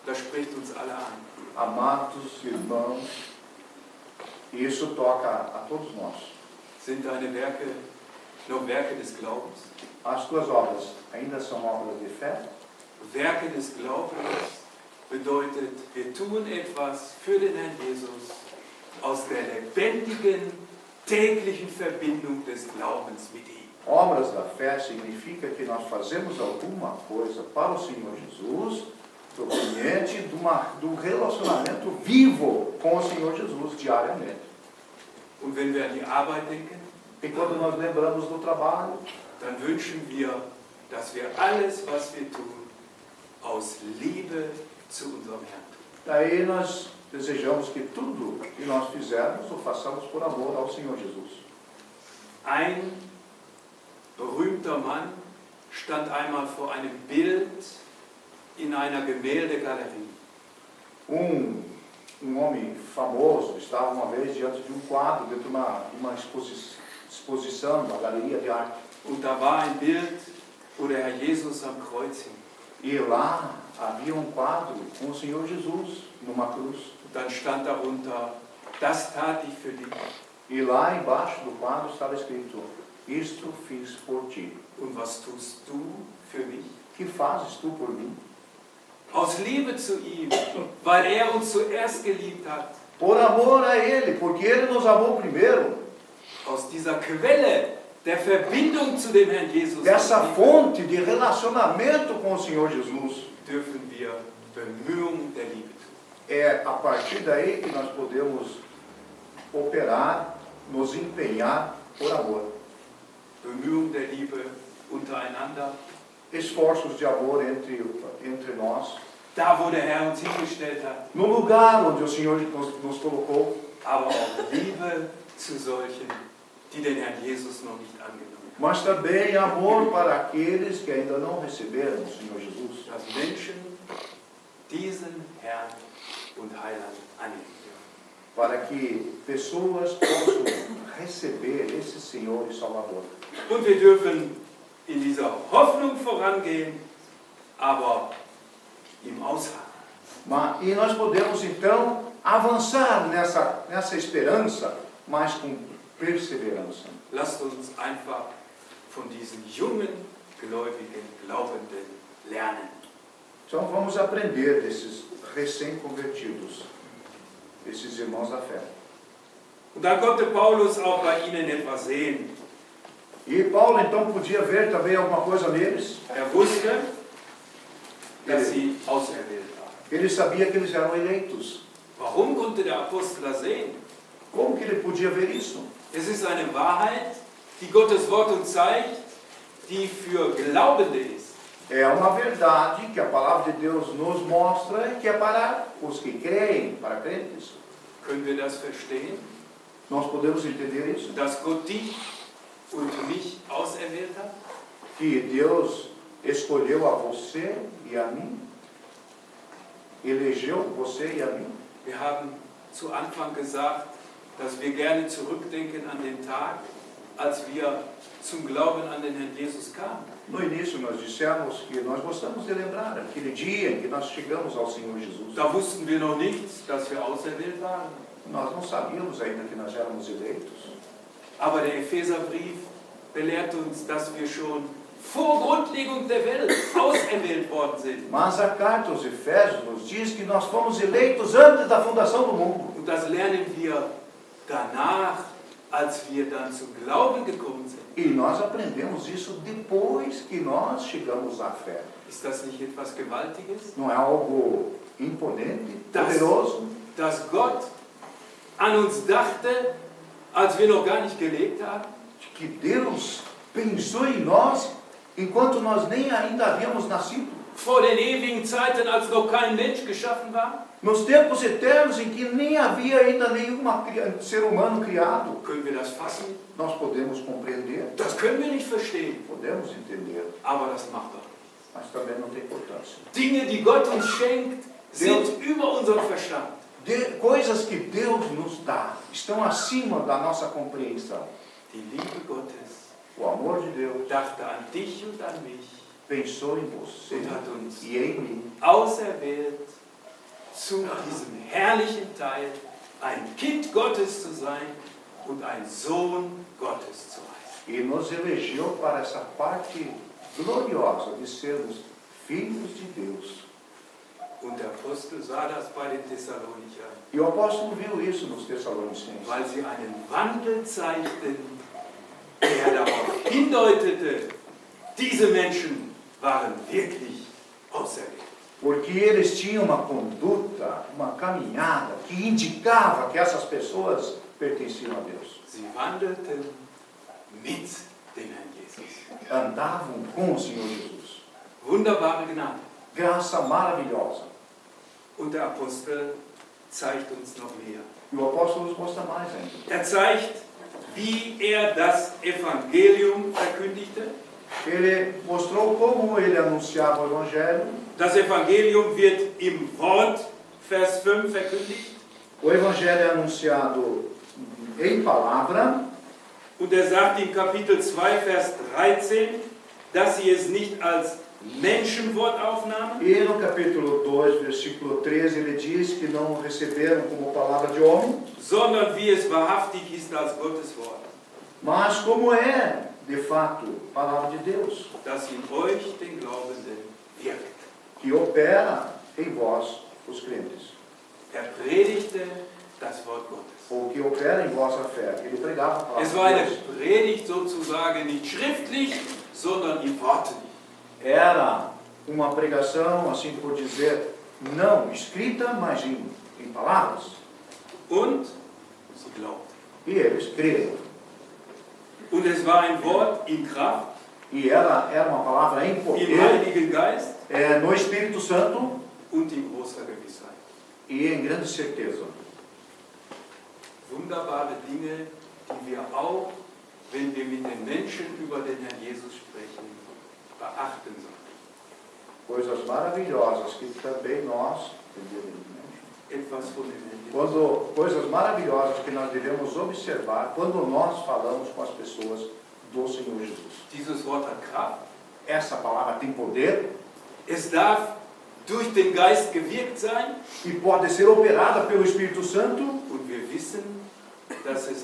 das spricht uns alle an. Amados irmãos, isso toca a todos nós. Sind deine Werke noch Werke des Glaubens? As tuas obras ainda são obras de fé? Werke des Glaubens bedeutet, wir tun etwas für den Herrn Jesus aus der lebendigen, täglichen Verbindung des Glaubens mit ihm. Obras da fé significa que nós fazemos alguma coisa para o Senhor Jesus, proveniente do relacionamento vivo com o Senhor Jesus diariamente. Und wenn wir an die Arbeit denken, E quando nós lembramos do trabalho, dann wünschen wir, dass wir alles, was wir tun, aus Liebe zu unserem Herrn tun. daí nós desejamos que tudo que nós fizermos o façamos por amor ao Senhor Jesus. Ein berühmter Mann stand einmal vor einem Bild in einer Gemäldegalerie. Um homem famoso estava uma vez diante de um quadro, dentro de uma exposição, uma galeria de arte. Und da war ein Bild, wo der Herr Jesus am Kreuz hing. E lá havia um quadro com o Senhor Jesus numa cruz. Und dann stand darunter, das tat ich für dich. E lá embaixo do quadro estava escrito: isto fiz por ti. Und was tust du für mich? Que fazes tu por mim? Aus Liebe zu ihm, weil er uns zuerst geliebt hat. Por amor a Ele, porque Ele nos amou primeiro. Aus dieser Quelle der Verbindung zu dem Herrn Jesus Dessa fonte de relacionamento com o Senhor Jesus, dürfen wir Bemühungen der Liebe tun. é a partir daí que nós podemos operar, nos empenhar por amor. Bemühungen der Liebe untereinander. Esforços de amor entre nós. Da, wo der Herr uns hingestellt hat. No lugar onde o Senhor nos colocou. Aber auch Liebe zu solchen, die den Herrn Jesus noch nicht angenommen haben. Mas também amor para aqueles que ainda não receberam o Senhor Jesus. Dass Menschen diesen Herrn und Heiland annehmen dürfen. Para que pessoas possam receber esse Senhor e Salvador. Und wir dürfen in dieser Hoffnung vorangehen, aber im Ausharren. E nós podemos então avançar nessa esperança, mas com perseverança. Lasst uns einfach von diesen jungen, gläubigen, Glaubenden lernen. Então vamos aprender desses recém-convertidos, esses irmãos da fé. Und da konnte Paulus auch bei ihnen etwas sehen. E Paulo então podia ver também alguma coisa neles. Wusste, dass sie auserwählt waren. Ele sabia que eles eram eleitos. Warum konnte der Apostel das sehen? Como que ele podia ver isso? Es ist eine Wahrheit, die Gottes Wort uns zeigt, die für Glaubende ist. É uma verdade que a palavra de Deus nos mostra e que é para os que creem, para crentes. Können wir das verstehen? Nós podemos entender isso? Dass Gott dich und mich auserwählt hat? Que Deus escolheu a você e a mim? Elegeu você e a mim? Wir haben zu Anfang gesagt, dass wir gerne zurückdenken an den Tag, als wir zum Glauben an den Herrn Jesus kamen. No início nós dissemos que nós gostamos de lembrar aquele dia em que nós chegamos ao Senhor Jesus. Da wussten wir noch nicht, dass wir auserwählt waren. Nós não sabíamos ainda que nós éramos eleitos. Aber der Epheserbrief belehrt uns, dass wir schon vor Grundlegung der Welt auserwählt worden sind. Mas a carta aos Efésios nos diz que nós fomos eleitos antes da fundação do mundo. Und das lernen wir danach, als wir dann zum Glauben gekommen sind. E nós aprendemos isso depois que nós chegamos à fé. Ist das nicht etwas Gewaltiges? Não é algo imponente, poderoso? Dass Gott an uns dachte, als wir noch gar nicht gelebt haben? Que Deus pensou em nós enquanto nós nem ainda havíamos nascido. Vor den ewigen Zeiten, als noch kein Mensch geschaffen war? Nos tempos eternos em que nem havia ainda nenhum ser humano criado. Können wir das fassen? Nós podemos compreender, Das können wir nicht verstehen. podemos entender, Aber das macht doch nichts. mas também não tem importância. Dinge, die Gott uns schenkt, sind über unseren Verstand. Coisas que Deus nos dá estão acima da nossa compreensão. Die Liebe Gottes O amor de Deus dachte an dich und an mich pensou em você und hat uns e em mim auserwählt, zu diesem herrlichen Teil ein Kind Gottes zu sein und ein Sohn Gottes zu heißen. e nos elegeu para essa parte gloriosa de sermos filhos de Deus. Und der Apostel sah das bei den Thessalonichern, E o apóstolo viu isso nos Tessalonicenses, weil sie einen Wandel zeigten, der darauf hindeutete, diese Menschen waren wirklich auserwählt. porque eles tinham uma conduta, uma caminhada que indicava que essas pessoas pertenciam a Deus. Sie wandelten mit dem Herrn Jesus. Andavam com o Senhor Jesus. Wunderbare Gnade. Graça maravilhosa. Und der Apostel zeigt uns noch mehr. E o apóstolo nos mostra mais ainda. Er zeigt, wie er das Evangelium verkündigte. Ele mostrou como ele anunciava o Evangelho. Das Evangelium wird im Wort, Vers 5, verkündigt. O Evangelho é anunciado em palavra. Und er sagt in Kapitel 2, Vers 13, dass sie es nicht als Menschenwort aufnahmen, E no capítulo 2, versículo 13, ele diz que não receberam como palavra de homem, sondern wie es wahrhaftig ist als Gottes Wort, mas como é, de fato, palavra de Deus, das in euch, den Glaubenden, wirkt. que opera em vós, os crentes. Er predigte das Wort Gottes. Ou que opera em vossa fé. Ele pregava a Es war palavra eine de Deus. Predigt sozusagen nicht schriftlich, sondern im Worte. Era uma pregação, assim por dizer, não escrita, mas em palavras. Und sie glaubten. E eles creram. Und es war ein Wort in Kraft, E era uma palavra em im poder, Heiligen Geist no Espírito Santo und in großer Gewissheit. e em grande certeza. Wunderbare Dinge, die wir auch, wenn wir mit den Menschen über den Herrn Jesus sprechen, beachten sollen. Coisas maravilhosas que também nós, Etwas von dem Herrn Jesus. coisas maravilhosas que nós devemos observar quando nós falamos com as pessoas do Senhor Jesus. Dieses Wort hat Kraft. Essa palavra tem poder Es darf durch den Geist gewirkt sein. e pode ser operada pelo Espírito Santo. Und wir wissen, dass wir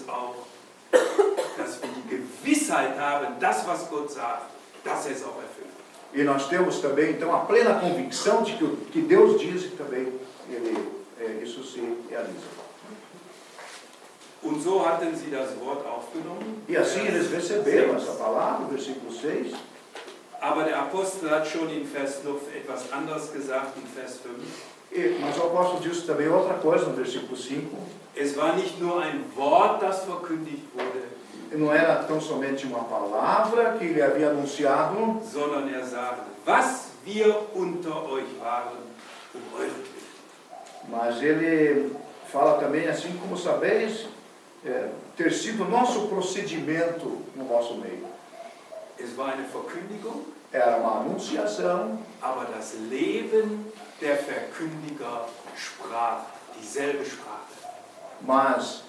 die Gewissheit haben, das, was Gott sagt, dass er es auch erfüllt. E nós temos também, então, a plena convicção de que o que Deus diz e também isso se realiza. Und so hatten sie das Wort aufgenommen. E assim eles receberam essa palavra, versículo 6. Aber der Apostel hat schon in Vers 5 etwas anderes gesagt, in Vers 5. Mas o apóstolo disse também outra coisa no versículo 5. Es war nicht nur ein Wort, das verkündigt wurde, Não era tão somente uma palavra que ele havia anunciado, sondern er sagte, was wir unter euch waren, euretwillen. mas ele fala também, assim como sabeis, ter sido nosso procedimento no vosso meio. Es war eine Verkündigung, Era uma anunciação, aber das Leben der Verkündiger sprach dieselbe Sprache. mas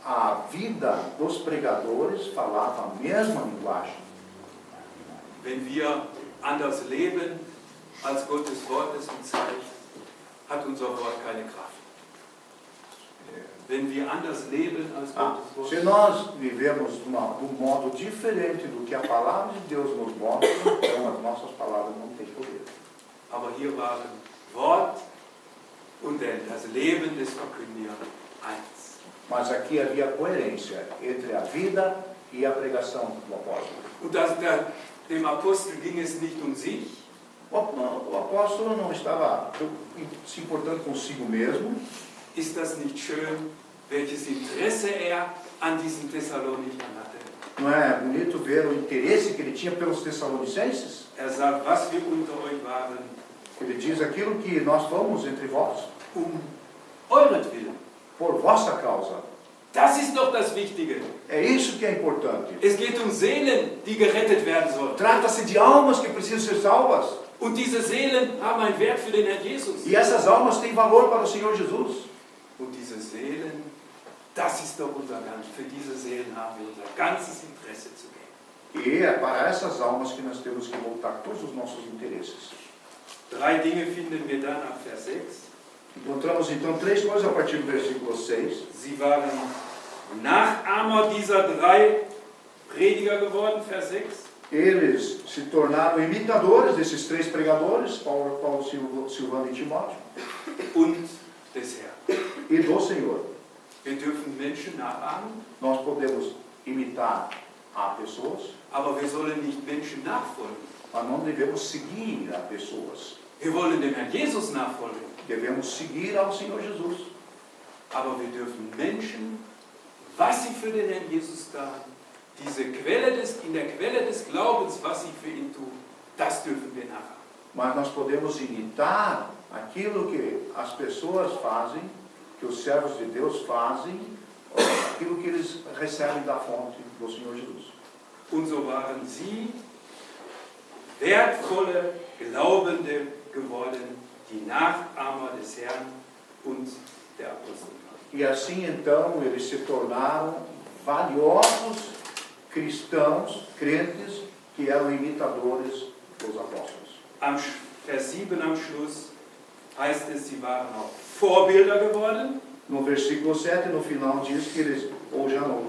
a vida dos pregadores falava a mesma linguagem. Wenn wir anders leben, als Gottes Wort es uns zeigt, hat unser Wort keine Kraft. Wenn wir anders leben als Gottes Se Wort, nós vivemos de um modo diferente do que a palavra de Deus nos mostra, então as nossas palavras não têm poder. aber hier waren Wort und das Leben des Verkündigers eins. Mas aqui havia coerência entre a vida e a pregação do apóstolo. Und dem Apostel ging es nicht um sich, O apóstolo não estava se importando consigo mesmo. ist das nicht schön, welches Interesse er an diesen Thessalonichern hatte. Não é bonito ver o interesse que ele tinha pelos Tessalonicenses? Er sagt, was wir unter euch waren, Ele diz aquilo que nós fomos entre vós, euretwillen. por vossa causa. Das ist doch das Wichtige. É isso que é importante. Es geht um Seelen, die gerettet werden sollen. Trata-se de almas que precisam ser salvas. Und diese Seelen haben einen Wert für den Herrn Jesus. E essas almas têm valor para o Senhor Jesus. Und diese Seelen das ist doch unser Ganz. Für diese Seelen haben wir unser ganzes Interesse zu geben. E é para essas almas que nós temos que voltar todos os nossos interesses. 3 Dinge finden wir dann ab Vers 6. Encontramos então 3 coisas a partir do versículo 6. Sie waren Nachahmer dieser 3 Prediger geworden, Vers 6. Eles se tornaram imitadores desses 3 pregadores, Paulo, Silvano e Timóteo, Und des Herrn. e do Senhor. Wir dürfen Menschen nachahmen, Nós podemos imitar a pessoas, aber wir sollen nicht Menschen nachfolgen. mas não devemos seguir a pessoas. Wir wollen dem Herrn Jesus nachfolgen, Devemos seguir ao Senhor Jesus. aber wir dürfen Menschen, was sie für den Herrn Jesus taten, in der Quelle des Glaubens, was sie für ihn tun, das dürfen wir nachahmen. Mas nós podemos imitar aquilo que as pessoas fazem, que os servos de Deus fazem, aquilo que eles recebem da fonte do Senhor Jesus. Und so waren sie wertvolle Glaubende geworden, die Nachahmer des Herrn und der Apostel. E assim então eles se tornaram valiosos cristãos, crentes, que eram imitadores dos apóstolos. Am Vers 7 am Schluss heißt es, sie waren auch Vorbilder geworden. No versículo 7, no final diz que eles, ou já no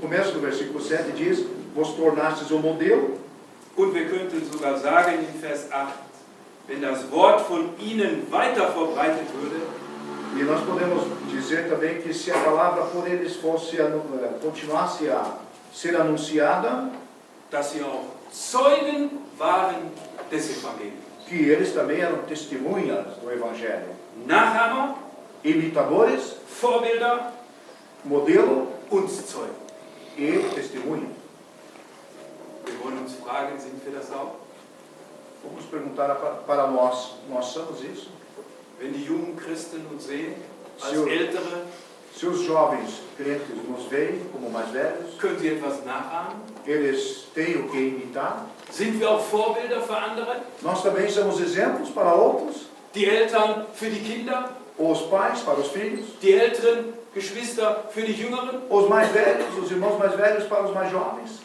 começo do versículo 7 diz, vos tornastes o modelo. Und wir könnten sogar sagen in Vers 8, wenn das Wort von ihnen weiter verbreitet würde, E nós podemos dizer também que se a palavra por eles fosse continuasse a ser anunciada, dass sie auch Zeugen waren des Evangeliums. que eles também eram testemunhas do Evangelho. Nachahmer, Imitadores, Vorbilder modelo und Zeugen. e testemunha. Wir wollen uns fragen, sind wir das auch? Vamos perguntar para nós somos isso? Wenn die jungen Christen uns sehen, als Senhor. Ältere, Se os jovens crentes nos veem como mais velhos, können sie etwas nachahmen? eles têm o que imitar. Sind wir auch Vorbilder für andere? Nós também somos exemplos para outros, Die Eltern für die Kinder? os pais para os filhos, Die älteren Geschwister für die Jüngeren? os mais velhos, os irmãos mais velhos para os mais jovens.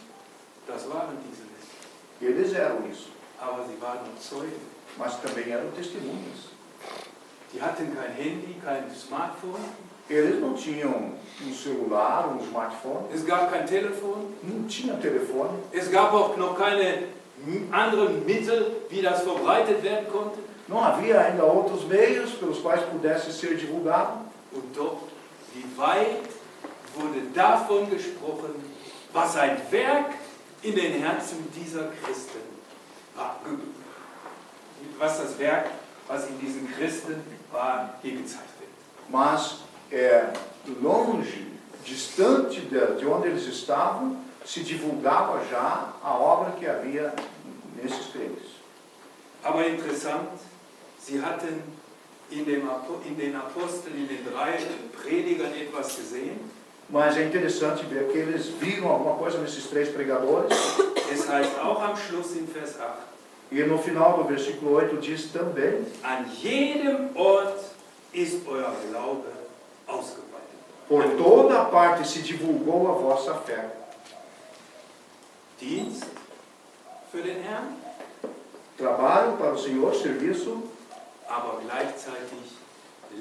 Das waren diese Menschen. Eles eram isso, Aber sie waren auch Zeugen. mas também eram testemunhas. Die hatten kein Handy, kein Smartphone. Eles não tinham um celular, um smartphone, Es gab kein Telefon. não tinham telefone, Es gab auch noch keine anderen Mittel, wie das verbreitet werden konnte. não havia ainda outros meios pelos quais pudesse ser divulgado. Und doch, wie weit wurde davon gesprochen, was ein Werk in den Herzen dieser Christen war. Was das Werk, was in diesen Christen war, hier gezeigt wird. Mas longe, distante de onde eles estavam, se divulgava já a obra que havia nesses crentes. Aber interessant, sie hatten in den Aposteln, in den 3 Predigern etwas gesehen. Mas é interessante ver que eles viram alguma coisa nesses 3 pregadores. Es heißt auch am Schluss in Vers 8, E no final do versículo 8 diz também: an jedem Ort ist euer Glaube ausgebreitet. por toda parte se divulgou a vossa fé. Dienst für den Herrn, Trabalho para o Senhor, serviço, aber gleichzeitig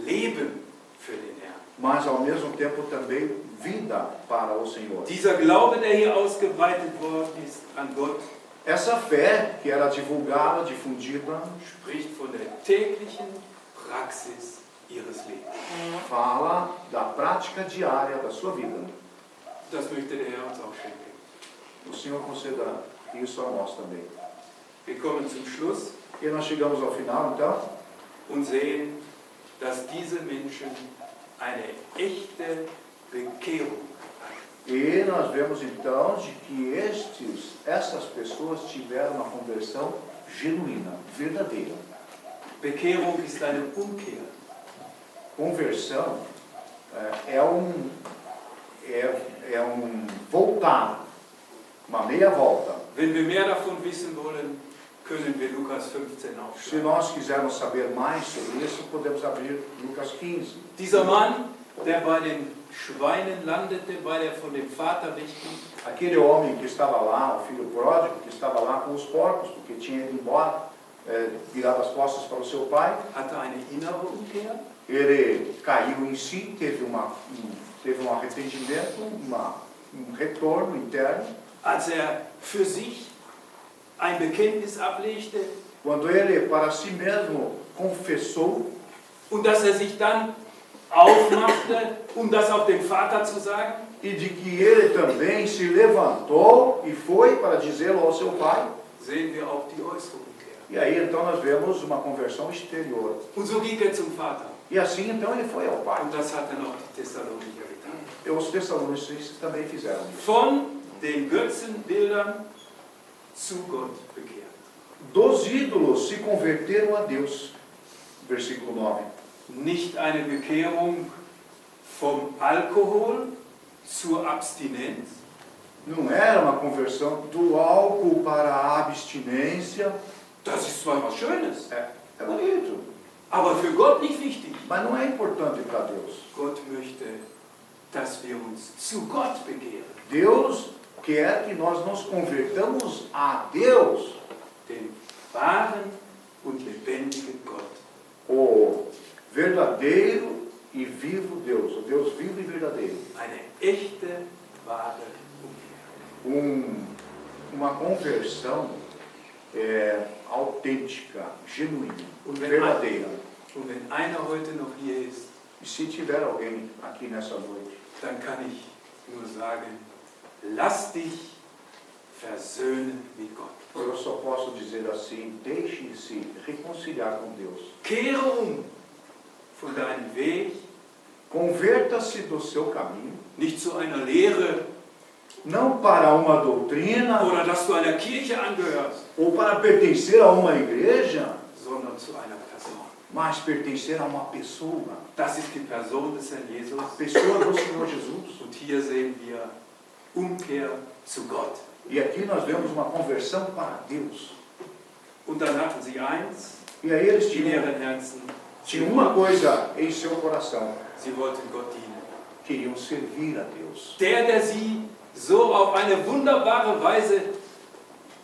Leben für den Herrn. mas ao mesmo tempo também vida para o Senhor. Dieser Glaube, der hier ausgebreitet worden ist an Gott, Essa fé que era divulgada, difundida, spricht von der täglichen Praxis ihres Lebens. fala da prática diária da sua vida. Das möchte der Herr uns auch schenken. O Senhor conceda isso a nós também. Wir kommen zum Schluss E nós chegamos ao final, então, und sehen, dass diese Menschen eine echte Bekehrung hatten. e nós vemos então de que essas pessoas tiveram uma conversão genuína, verdadeira. Bekehrung ist eine Umkehr. Conversão é um voltar, uma meia volta. Wenn wir mehr davon wissen wollen, können wir Lukas 15 Se aufschlagen. nós quisermos saber mais sobre isso, podemos abrir Lucas 15. Dieser Mann der bei den Schweinen landete, weil er von dem Vater wegging? Aquele homem que estava lá, o filho pródigo, que estava lá com os porcos, porque tinha ido embora, virado as costas para o seu pai, Hatte eine innere Umkehr? ele caiu em si, teve um arrependimento, um retorno interno. Als er für sich ein Bekenntnis ablegte Quando ele para si mesmo confessou und dass er sich dann aufmachte, um das auch dem Vater zu sagen? e de que ele também se levantou e foi para dizê-lo ao seu pai. Sehen wir auch die äußere Umkehr. E aí então nós vemos uma conversão exterior. Und so ging er zum Vater. E assim então ele foi ao pai. Und das hat dann auch die Thessalonicher getan. E os Tessalonicenses também fizeram isso. Von den Götzenbildern zu Gott bekehrt. Dos ídolos se converteram a Deus. Versículo 9. Nicht eine Bekehrung vom Alkohol zur Abstinenz, Não era uma conversão do álcool para a abstinência. das ist zwar was Schönes, É bonito, aber für Gott nicht wichtig. mas não é importante para Deus. Gott möchte, dass wir uns zu Gott bekehren, Deus quer que nós nos convertamos a Deus, den wahren und lebendigen Gott. o verdadeiro e vivo Deus, o Deus vivo e verdadeiro. Eine echte, wahre Umkehr. Uma conversão autêntica, genuína, Und wenn verdadeira. Und wenn einer heute noch hier ist, E se tiver alguém aqui nessa noite, dann kann ich nur sagen, lass dich versöhnen mit Gott. eu só posso dizer assim: deixe-se reconciliar com Deus. Kehre von deinem Weg, Converta-se do seu caminho, nicht zu einer Lehre não para uma doutrina oder dass du einer Kirche angehörst, ou para pertencer a uma igreja, sondern zu einer Person. mas pertencer a uma pessoa, Das ist die Person des Herrn Jesus. a pessoa do Senhor Jesus. Und hier sehen wir Umkehr zu Gott. E aqui nós vemos uma conversão para Deus. Und dann hatten sie eins E aí eles in tinham ihren Herzen. Tinha uma coisa em seu coração: Sie wollten Gott dienen. queriam servir a Deus. Der sie so auf eine wunderbare Weise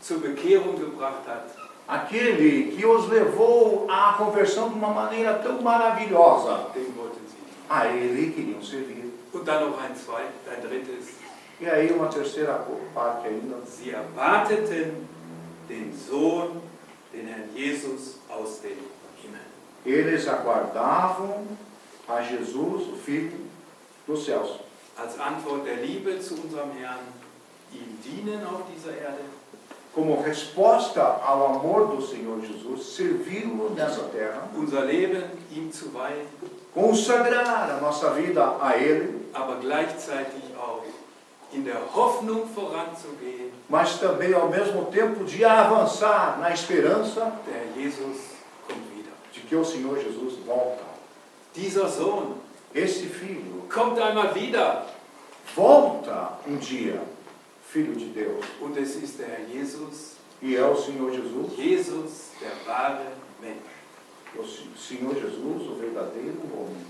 zur Bekehrung gebracht hat, Aquele que os levou à conversão de uma maneira tão maravilhosa, den wollten sie dienen. a ele queriam servir. Und dann noch ein drittes. E aí uma terceira parte ainda: Sie erwarteten den Sohn, den Herrn Jesus aus dem Himmel. eles aguardavam a Jesus, o Filho dos céus, Als Antwort der Liebe zu unserem Herrn, ihm dienen auf dieser Erde, como resposta ao amor do Senhor Jesus, servi-lo nessa terra, unser Leben ihm zu weihen, consagrar a nossa vida a Ele, aber gleichzeitig auch in der Hoffnung voranzugehen, mas também ao mesmo tempo de avançar na esperança der Herr Jesus kommt wieder. de que o Senhor Jesus volta. Dieser Sohn Esse filho kommt einmal wieder volta dia, Filho de Deus. und es ist der Herr Jesus, E é o Senhor Jesus, Jesus, der wahre Mensch. o Senhor Jesus, o verdadeiro homem.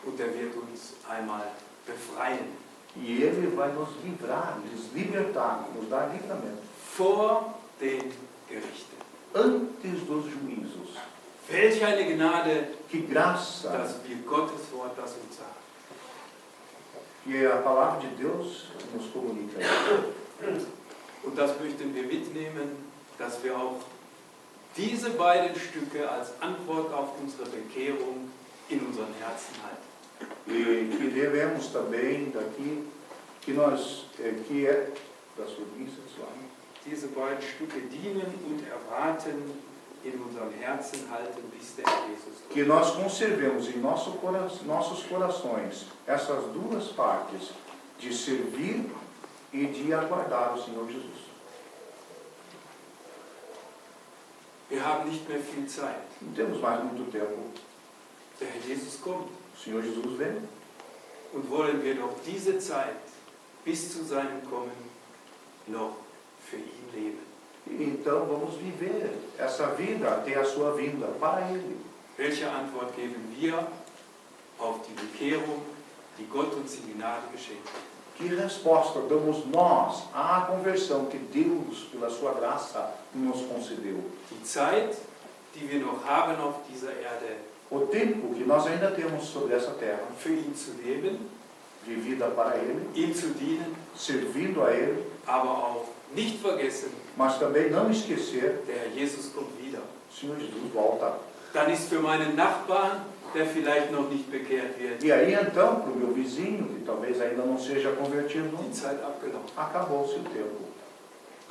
Und er wird uns einmal befreien E Ele vai nos livrar, nos libertar, nos dar livramento. vor den Gerichten. Antes dos juízos. Welch eine Gnade, Que graça dass wir Gottes Wort das uns sagt. que a palavra de Deus nos comunica. Und das möchten wir mitnehmen, dass wir auch diese beiden Stücke als Antwort auf unsere Bekehrung in unseren Herzen halten. E que devemos também daqui, que nós, que é da sua Diese beiden Stücke dienen und erwarten, in unserem Herzen halten, bis der Herr Jesus kommt. que nós conservemos em nossos corações essas duas partes de servir e de aguardar o Senhor Jesus. Wir haben nicht mehr viel Zeit. Não temos mais muito tempo. Der Herr Jesus kommt. O Senhor Jesus vem. Und wollen wir doch diese Zeit bis zu seinem Kommen noch für ihn leben. E então vamos viver essa vida até a sua vinda para Ele. Welche Antwort geben wir auf die Bekehrung die Gott uns in Gnade geschenkt hat. Que resposta damos nós à conversão que Deus, pela sua graça, nos concedeu? Die Zeit, die wir noch haben auf dieser Erde, O tempo que nós ainda temos sobre essa terra, für ihn zu leben, de vida para Ele, ihm zu dienen, servindo a Ele, aber auch nicht vergessen, mas também não esquecer, der Herr Jesus kommt wieder. o Senhor Jesus volta. Dann ist für meinen Nachbarn, der vielleicht noch nicht bekehrt wird, E aí então, para o meu vizinho, que talvez ainda não seja convertido, die Zeit abgelaufen. acabou-se o tempo.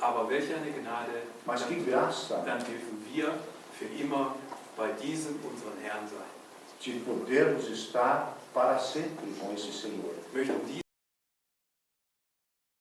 Aber welch eine Gnade, Mas que graça dann dürfen wir für immer bei diesem unseren Herrn sein. de podermos estar para sempre com esse Senhor. Ich möchte